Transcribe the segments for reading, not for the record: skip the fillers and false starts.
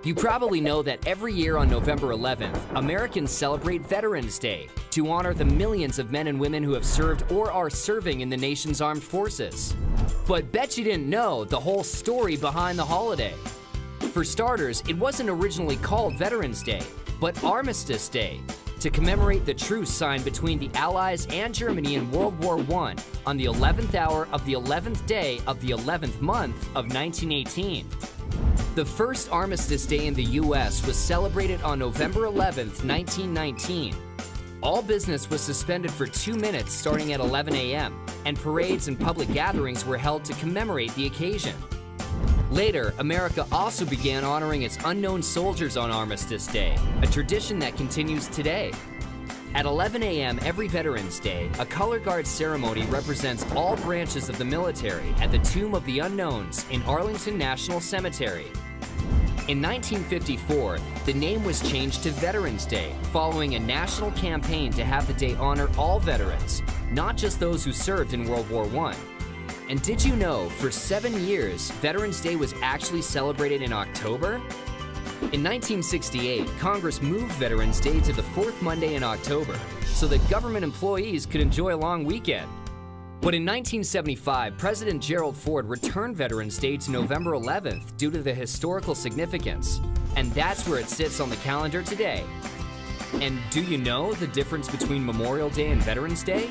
You probably know that every year on November 11th, Americans celebrate Veterans Day to honor the millions of men and women who have served or are serving in the nation's armed forces. But bet you didn't know the whole story behind the holiday. For starters, it wasn't originally called Veterans Day, but Armistice Day, to commemorate the truce signed between the Allies and Germany in World War I on the 11th hour of the 11th day of the 11th month of 1918. The first Armistice Day in the U.S. was celebrated on November 11th, 1919. All business was suspended for 2 minutes starting at 11 a.m., and parades and public gatherings were held to commemorate the occasion. Later, America also began honoring its unknown soldiers on Armistice Day, a tradition that continues today. At 11 a.m. every Veterans Day, a color guard ceremony represents all branches of the military at the Tomb of the Unknowns in Arlington National Cemetery. In 1954, the name was changed to Veterans Day, following a national campaign to have the day honor all veterans, not just those who served in World War I. And did you know, for 7 years, Veterans Day was actually celebrated in October? In 1968, Congress moved Veterans Day to the fourth Monday in October so that government employees could enjoy a long weekend. But in 1975, President Gerald Ford returned Veterans Day to November 11th due to the historical significance. And that's where it sits on the calendar today. And do you know the difference between Memorial Day and Veterans Day?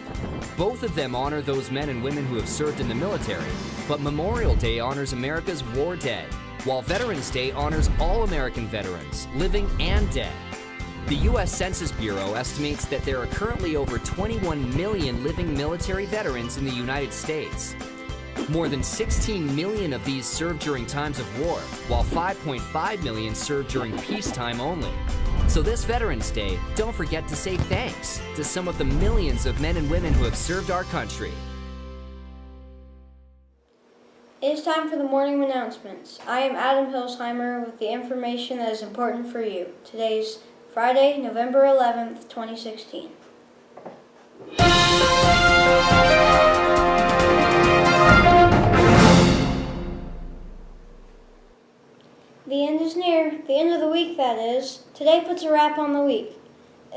Both of them honor those men and women who have served in the military, but Memorial Day honors America's war dead, while Veterans Day honors all American veterans, living and dead. The U.S. Census Bureau estimates that there are currently over 21 million living military veterans in the United States. More than 16 million of these served during times of war, while 5.5 million served during peacetime only. So this Veterans Day, don't forget to say thanks to some of the millions of men and women who have served our country. It is time for the morning announcements. I am Adam Hilsheimer with the information that is important for you. Today's Friday, November 11th, 2016. The end is near, the end of the week that is. Today puts a wrap on the week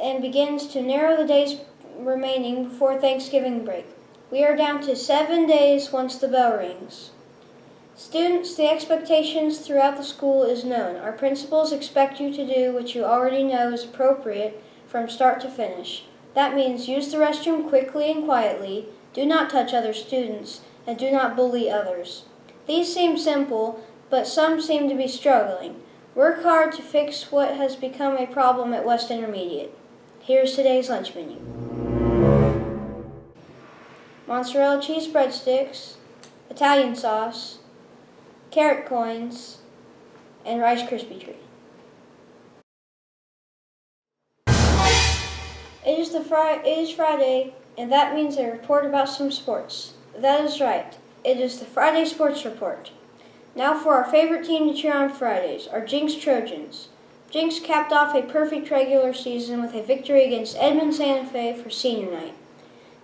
and begins to narrow the days remaining before Thanksgiving break. We are down to 7 days once the bell rings. Students, the expectations throughout the school is known. Our principals expect you to do what you already know is appropriate from start to finish. That means use the restroom quickly and quietly, do not touch other students, and do not bully others. These seem simple, but some seem to be struggling. Work hard to fix what has become a problem at West Intermediate. Here's today's lunch menu. Mozzarella cheese breadsticks, Italian sauce, carrot coins, and Rice Krispie treat. It is Friday, and that means a report about some sports. That is right. It is the Friday Sports Report. Now for our favorite team to cheer on Fridays, our Jinx Trojans. Jinx capped off a perfect regular season with a victory against Edmond Santa Fe for senior night.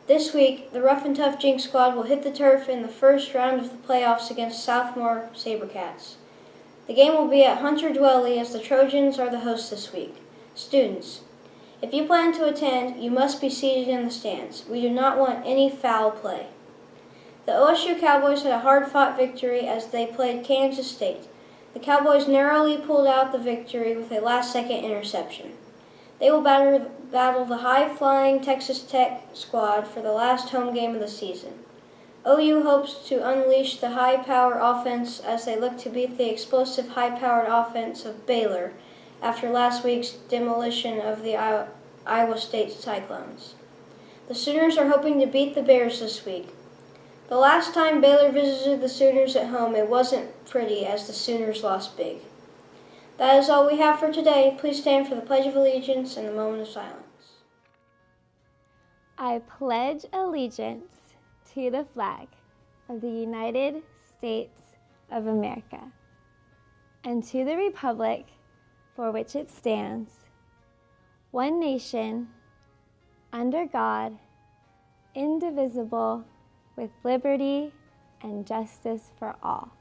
This week, the Rough and Tough Jinx squad will hit the turf in the first round of the playoffs against Southmore Sabercats. The game will be at Hunter Dwelly as the Trojans are the hosts this week. Students, if you plan to attend, you must be seated in the stands. We do not want any foul play. The OSU Cowboys had a hard-fought victory as they played Kansas State. The Cowboys narrowly pulled out the victory with a last-second interception. They will battle the high-flying Texas Tech squad for the last home game of the season. OU hopes to unleash the high-power offense as they look to beat the explosive high-powered offense of Baylor after last week's demolition of the Iowa State Cyclones. The Sooners are hoping to beat the Bears this week. The last time Baylor visited the Sooners at home, it wasn't pretty as the Sooners lost big. That is all we have for today. Please stand for the Pledge of Allegiance and the moment of silence. I pledge allegiance to the flag of the United States of America and to the republic for which it stands, one nation, under God, indivisible, with liberty and justice for all.